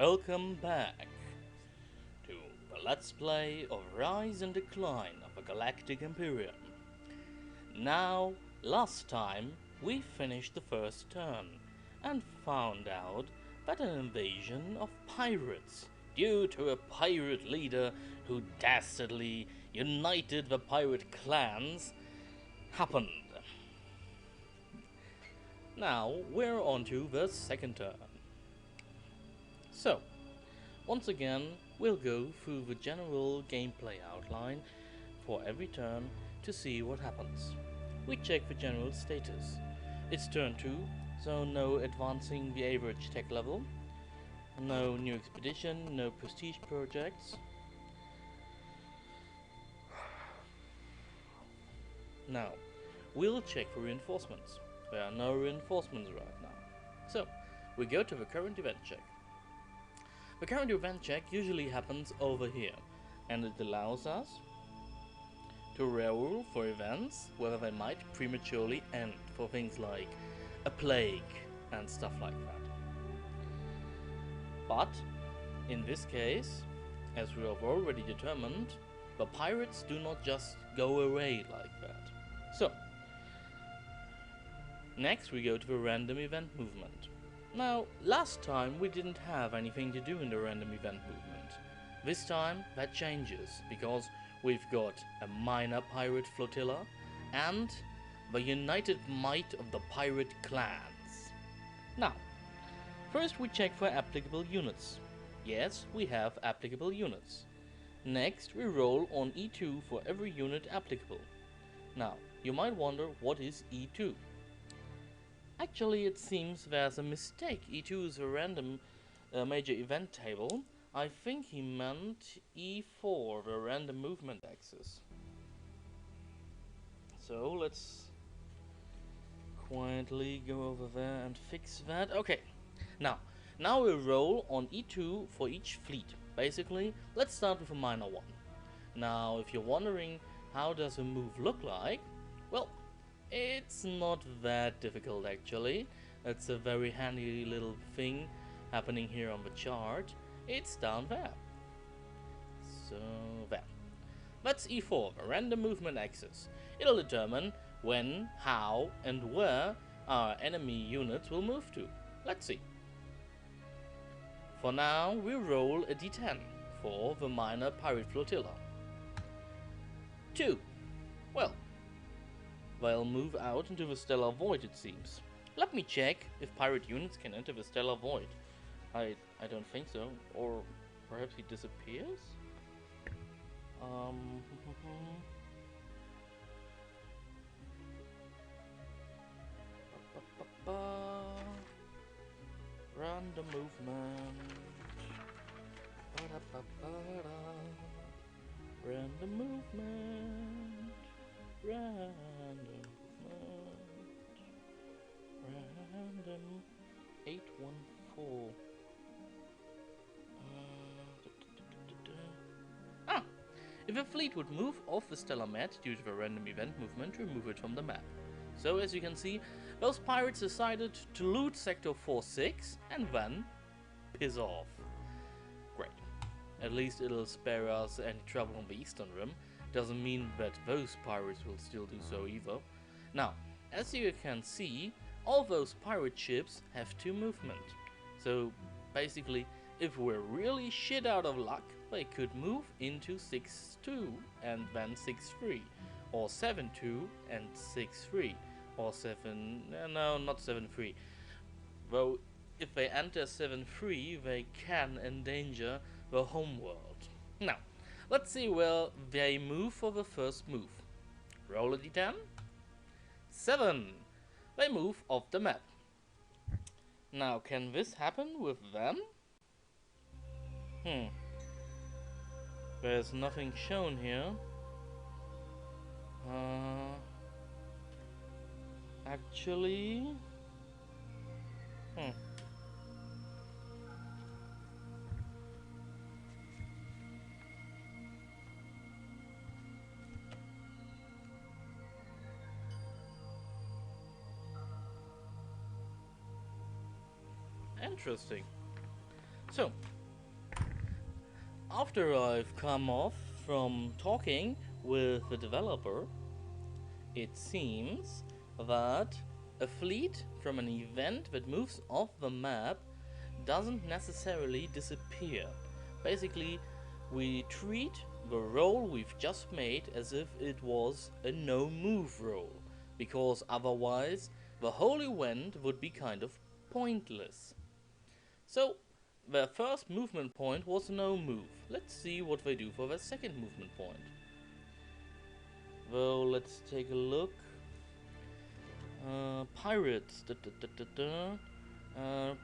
welcome back to the Let's Play of Rise and Decline of a Galactic Imperium. Now, last time we finished the first turn and found out that an invasion of pirates due to a pirate leader who dastardly united the pirate clans happened. Now we're on to the second turn. So, once again, we'll go through the general gameplay outline for every turn to see what happens. We check the general status. It's turn 2, so no advancing the average tech level, no new expedition, no prestige projects. Now, we'll check for reinforcements. There are no reinforcements right now. So, we go to the current event check. The current event check usually happens over here, and it allows us to reroll for events whether they might prematurely end, for things like a plague and stuff like that. But, in this case, as we have already determined, the pirates do not just go away like that. So, next we go to the random event movement. Now, last time we didn't have anything to do in the random event movement. This time that changes, because we've got a minor pirate flotilla and the united might of the pirate clans. Now, first we check for applicable units. Yes, we have applicable units. Next we roll on E2 for every unit applicable. Now, you might wonder, what is E2? Actually, it seems there's a mistake. E2 is a random major event table. I think he meant E4, the random movement axis. So let's quietly go over there and fix that. Okay, now we'll roll on E2 for each fleet. Basically, let's start with a minor one. Now, if you're wondering how does a move look like, well, it's not that difficult actually. It's a very handy little thing happening here on the chart. It's down there. So there. That's E4, the random movement axis. It'll determine when, how, and where our enemy units will move to. Let's see. For now, we roll a d10 for the minor pirate flotilla. 2. Well, they'll move out into the stellar void, it seems. Let me check if pirate units can enter the stellar void. I don't think so. Or perhaps he disappears? Random movement. Random movement. Random 814. If a fleet would move off the stellar mat due to the random event movement, remove it from the map. So as you can see, those pirates decided to loot sector 4-6 and then piss off. Great. At least it'll spare us any trouble on the Eastern Rim. Doesn't mean that those pirates will still do so either. Now, as you can see, all those pirate ships have 2 movement. So basically, if we're really shit out of luck, they could move into 6-2 and then 6-3, or 7-2 and 6-3, or 7... no, not 7-3. Though, if they enter 7-3, they can endanger the homeworld. Now, let's see where they move for the first move. Roll a d10. 7. They move off the map. Now, can this happen with them? There's nothing shown here. Actually... Interesting. So, after I've come off from talking with the developer, it seems that a fleet from an event that moves off the map doesn't necessarily disappear. Basically, we treat the roll we've just made as if it was a no-move roll, because otherwise the whole event would be kind of pointless. So, their first movement point was no move. Let's see what they do for their second movement point. Well, let's take a look. Pirates.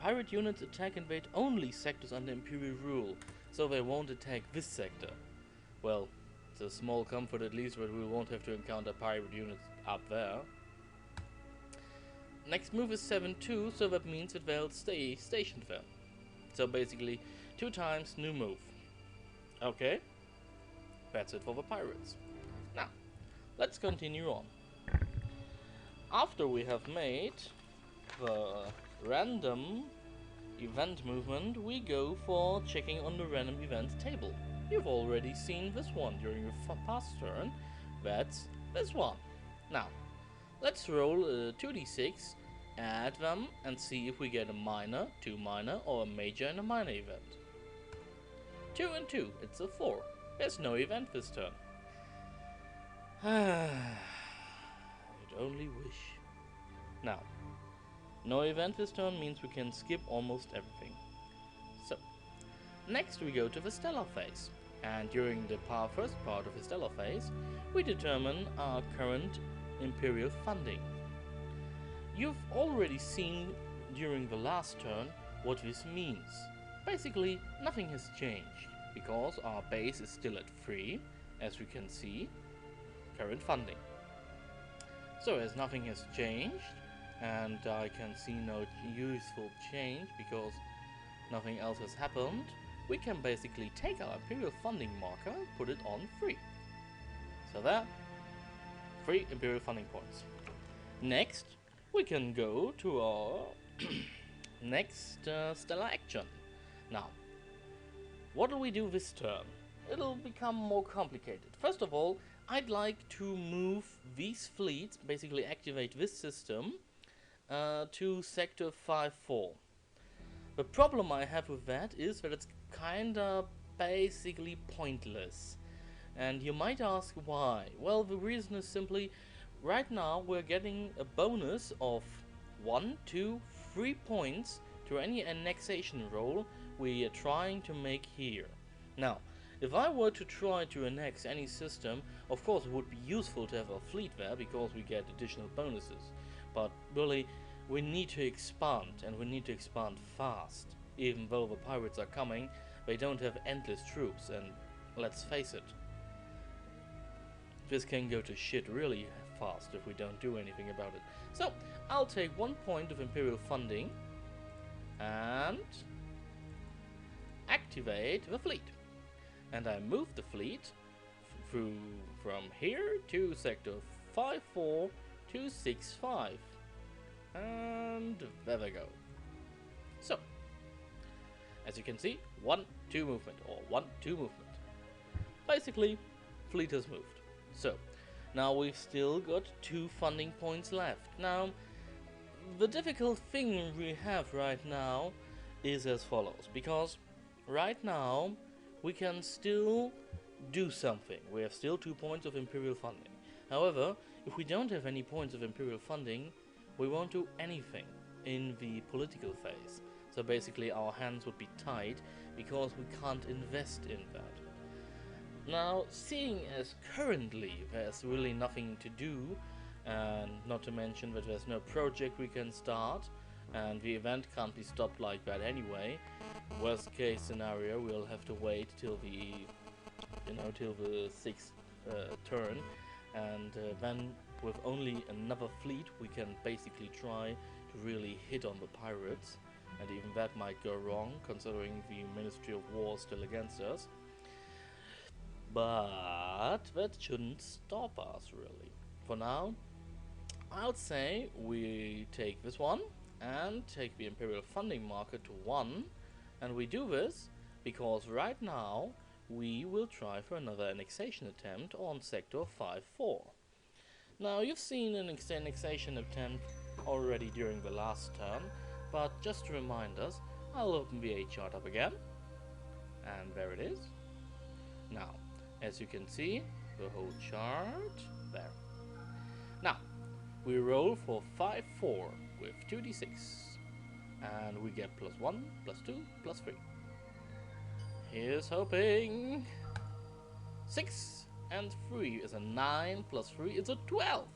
Pirate units attack and invade only sectors under Imperial rule, so they won't attack this sector. Well, it's a small comfort at least that we won't have to encounter pirate units up there. Next move is 7-2, so that means that they'll stay stationed there. So basically, 2 times new move. Okay, that's it for the pirates. Now, let's continue on. After we have made the random event movement, we go for checking on the random events table. You've already seen this one during your past turn. That's this one. Now, let's roll a 2d6, add them, and see if we get a minor, 2 minor, or a major and a minor event. 2 and 2, it's a 4. There's no event this turn. I'd only wish. Now, no event this turn means we can skip almost everything. So, next we go to the stellar phase, and during the first part of the stellar phase, we determine our current Imperial funding. You've already seen during the last turn what this means. Basically, nothing has changed, because our base is still at 3, as we can see, current funding. So as nothing has changed, and I can see no useful change because nothing else has happened, we can basically take our Imperial funding marker and put it on 3. So there, 3 Imperial funding points. Next, we can go to our next stellar action. Now, what do we do this turn? It'll become more complicated. First of all, I'd like to move these fleets, basically activate this system, to Sector 5-4. The problem I have with that is that it's kinda basically pointless. And you might ask why. Well, the reason is simply, right now we're getting a bonus of 1, 2, 3 points to any annexation roll we are trying to make here. Now, if I were to try to annex any system, of course it would be useful to have a fleet there because we get additional bonuses. But really, we need to expand, and we need to expand fast. Even though the pirates are coming, they don't have endless troops, and let's face it, this can go to shit really fast if we don't do anything about it. So, I'll take 1 point of Imperial funding and activate the fleet. And I move the fleet from here to Sector 5-4 to 6-5. And there we go. So, as you can see, 1-2 movement, or 1-2 movement. Basically, fleet has moved. So, now we've still got 2 funding points left. Now, the difficult thing we have right now is as follows, because right now we can still do something. We have still 2 points of Imperial funding. However, if we don't have any points of Imperial funding, we won't do anything in the political phase. So basically our hands would be tied because we can't invest in that. Now, seeing as currently there's really nothing to do, and not to mention that there's no project we can start, and the event can't be stopped like that anyway, worst case scenario, we'll have to wait till the, till the 6th turn, and then with only another fleet we can basically try to really hit on the pirates, and even that might go wrong considering the Ministry of War is still against us. But that shouldn't stop us really. For now, I'll say we take this one and take the Imperial funding marker to 1, and we do this because right now we will try for another annexation attempt on Sector 5-4. Now, you've seen an annexation attempt already during the last turn, but just to remind us, I'll open the A chart up again, and there it is. Now, as you can see, the whole chart, there. Now, we roll for 5-4 with 2d6, and we get +1, +2, +3. Here's hoping. 6 and 3 is a 9, +3 is a 12.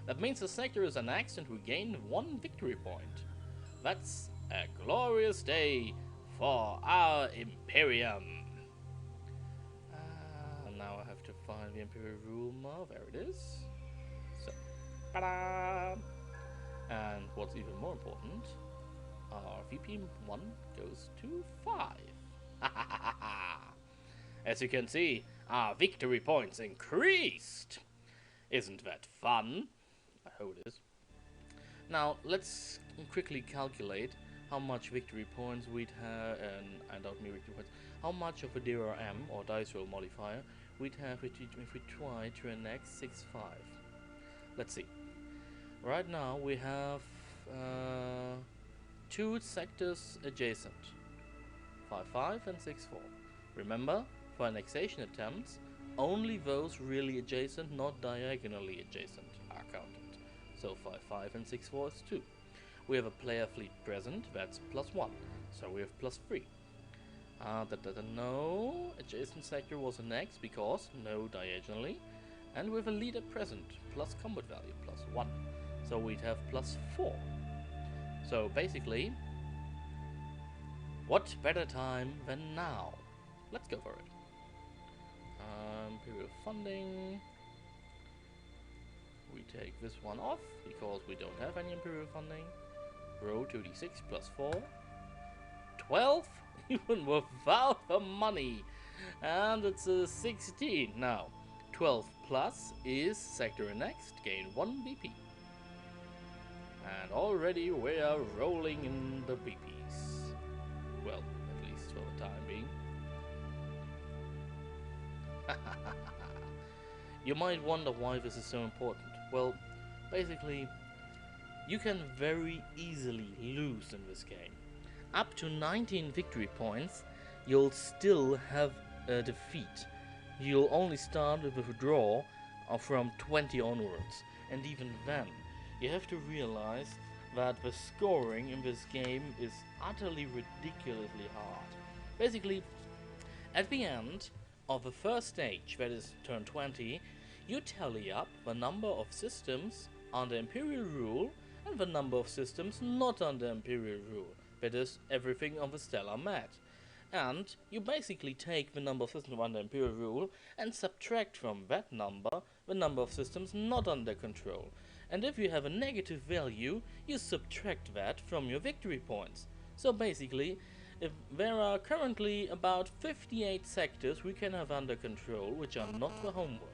That means the sector is annexed and we gain 1 victory point. That's a glorious day for our Imperium. Now I have to find the Imperial Ruler. There it is. So, ta-da! And what's even more important, our VP1 goes to 5. As you can see, our victory points increased. Isn't that fun? I hope it is. Now, let's quickly calculate how much victory points we'd have, and I don't mean victory points, how much of a DRM, or dice roll modifier, we'd have if we try to annex 6-5. Let's see. Right now, we have 2 sectors adjacent. 5-5 and 6-4. Remember, for annexation attempts, only those really adjacent, not diagonally adjacent, are counted. So 5-5 and 6-4 is 2. We have a player fleet present, that's +1, so we have +3. No adjacent sector was annexed because no diagonally, and with a leader present, plus combat value, +1, so we'd have +4. So basically, what better time than now? Let's go for it. Imperial funding. We take this one off because we don't have any Imperial funding. Row 2d6 +4. 12, even without the money. And it's a 16. Now, 12 plus is sector annexed, gain 1 BP. And already we are rolling in the BPs. Well, at least for the time being. You might wonder why this is so important. Well, basically, you can very easily lose in this game. Up to 19 victory points, you'll still have a defeat. You'll only start with a draw from 20 onwards. And even then, you have to realize that the scoring in this game is utterly ridiculously hard. Basically, at the end of the first stage, that is turn 20, you tally up the number of systems under Imperial rule and the number of systems not under Imperial rule, that is everything on the stellar mat. And you basically take the number of systems under Imperial rule and subtract from that number the number of systems not under control. And if you have a negative value, you subtract that from your victory points. So basically, if there are currently about 58 sectors we can have under control, which are not the homeworld.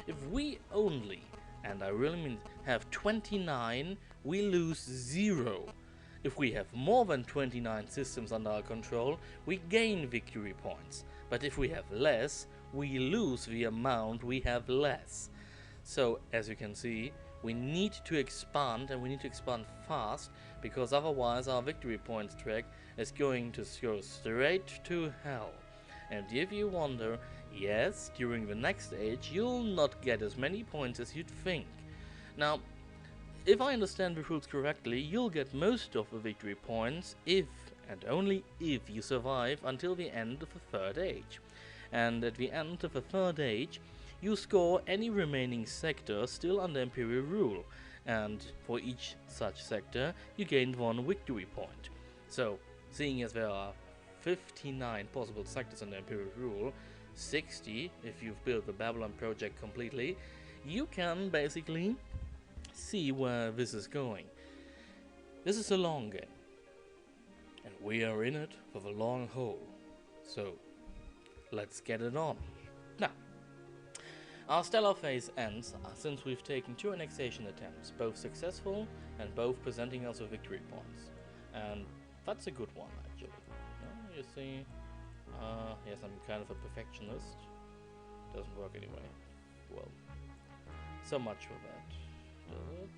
If we only, and I really mean have 29, we lose 0. If we have more than 29 systems under our control, we gain victory points. But if we have less, we lose the amount we have less. So, as you can see, we need to expand, and we need to expand fast, because otherwise our victory points track is going to go straight to hell. And if you wonder, yes, during the next age you'll not get as many points as you'd think. Now, if I understand the rules correctly, you'll get most of the victory points if, and only if, you survive until the end of the 3rd age. And at the end of the 3rd age, you score any remaining sector still under Imperial rule, and for each such sector you gain 1 victory point. So, seeing as there are 59 possible sectors under Imperial rule, 60 if you've built the Babylon project completely, you can basically see where this is going. This is a long game, and we are in it for the long haul. So, let's get it on. Now, our stellar phase ends since we've taken 2 annexation attempts, both successful and both presenting us with victory points. And that's a good one, actually. You see, Yes, I'm kind of a perfectionist. Doesn't work anyway. Well, so much for that. Does it?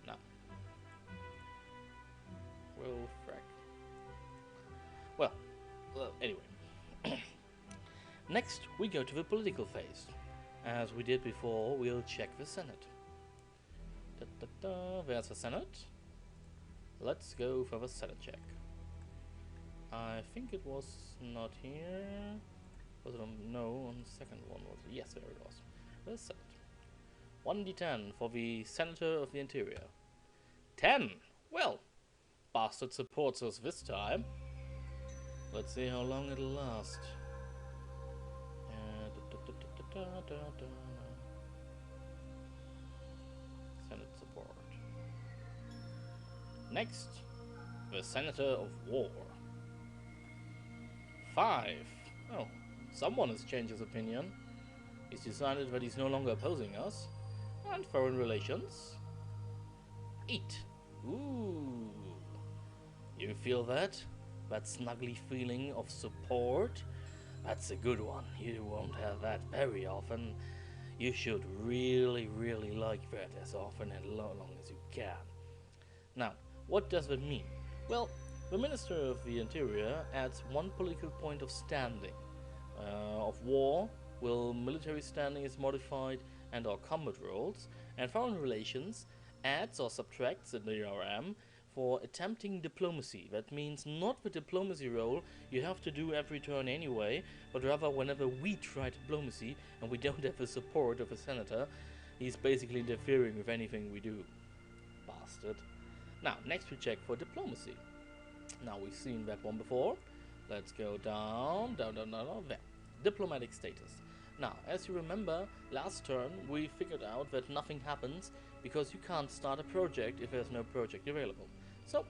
No. Well, frack. Well, anyway. Next, we go to the political phase. As we did before, we'll check the Senate. There's the Senate. Let's go for the Senate check. I think it was not here. Was it on? No, on the second one was it? Yes, there it was. The Senate. 1d10 for the Senator of the Interior. 10! Well, bastard supports us this time. Let's see how long it'll last. Senate support. Next, the Senator of War. 5. Oh, someone has changed his opinion. He's decided that he's no longer opposing us. And foreign relations. 8. Ooh. You feel that? That snuggly feeling of support? That's a good one. You won't have that very often. You should really, really like that as often and long as you can. Now, what does that mean? Well, the Minister of the Interior adds 1 political point of standing. Of war, will military standing is modified and or combat roles, and foreign relations adds or subtracts in the RM for attempting diplomacy. That means not the diplomacy role you have to do every turn anyway, but rather whenever we try diplomacy and we don't have the support of a senator, he's basically interfering with anything we do. Bastard. Now, next we check for diplomacy. Now, we've seen that one before. Let's go down, there. Diplomatic status. Now, as you remember, last turn we figured out that nothing happens because you can't start a project if there's no project available. So,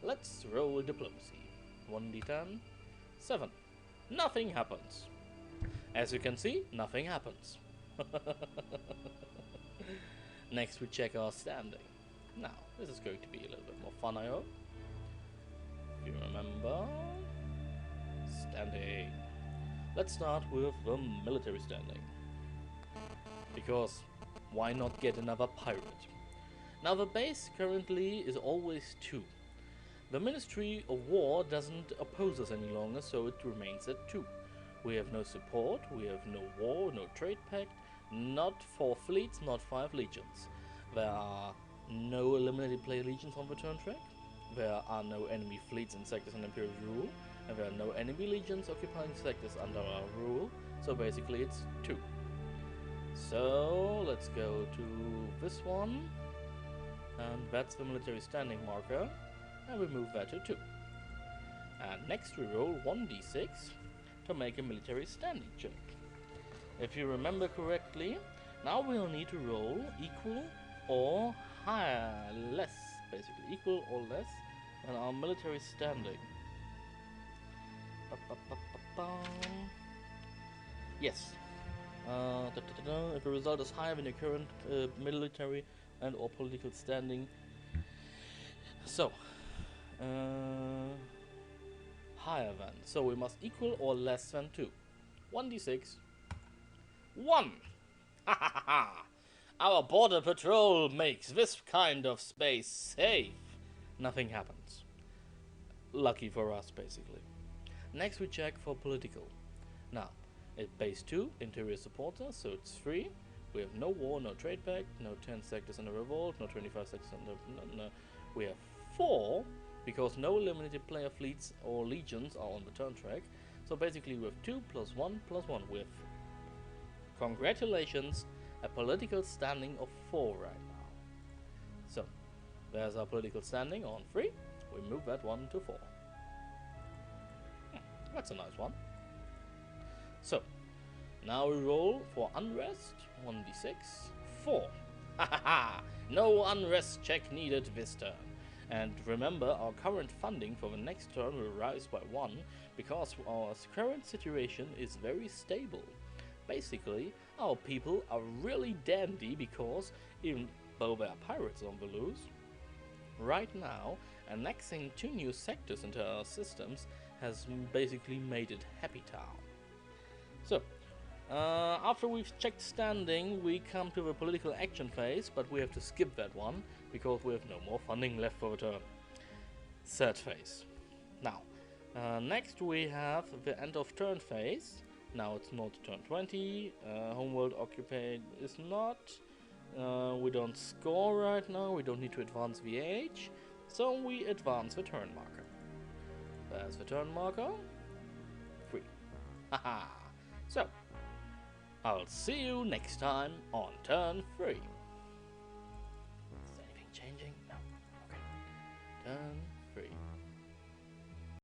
let's roll diplomacy. 1d10, 7. Nothing happens. As you can see, nothing happens. Next we check our standing. Now, this is going to be a little bit more fun, I hope. If you remember... Standing. Let's start with the military standing. Because why not get another pirate? Now the base currently is always 2. The Ministry of War doesn't oppose us any longer, so it remains at 2. We have no support, we have no war, no trade pact, not 4 fleets, not 5 legions. There are no eliminated player legions on the turn track. There are no enemy fleets and sectors under Imperial rule, and there are no enemy legions occupying sectors under our rule, so basically it's 2. So let's go to this one, and that's the military standing marker, and we move that to 2. And next we roll 1d6 to make a military standing check. If you remember correctly, now we'll need to roll equal or higher, less, basically equal or less than our military standing. Yes. If the result is higher than your current military and or political standing. So, higher than. So we must equal or less than 2. 1d6. 1! Ha ha ha! Our border patrol makes this kind of space safe. Nothing happens. Lucky for us, basically. Next we check for political. Now, at base 2, interior supporter, so it's 3. We have no war, no trade pact, no 10 sectors under revolt, no 25 sectors under... No. We have 4, because no eliminated player fleets or legions are on the turn track. So basically we have 2 plus 1 plus 1. We have, congratulations, a political standing of 4 right now. So, there's our political standing on 3. We move that one to 4. That's a nice one. So, now we roll for unrest. 1d6. 4. Ha ha ha! No unrest check needed this turn. And remember, our current funding for the next turn will rise by 1 because our current situation is very stable. Basically, our people are really dandy because even though they are pirates on the loose, right now, annexing 2 new sectors into our systems has basically made it Happy Town. So, after we've checked standing, we come to the political action phase, but we have to skip that one because we have no more funding left for the turn. Third phase. Now, next we have the end of turn phase. Now it's not turn 20, homeworld occupied is not. We don't score right now, we don't need to advance the age, so we advance the turn marker. There's the turn marker. 3. Haha. So, I'll see you next time on turn 3. Is anything changing? No. Okay. Turn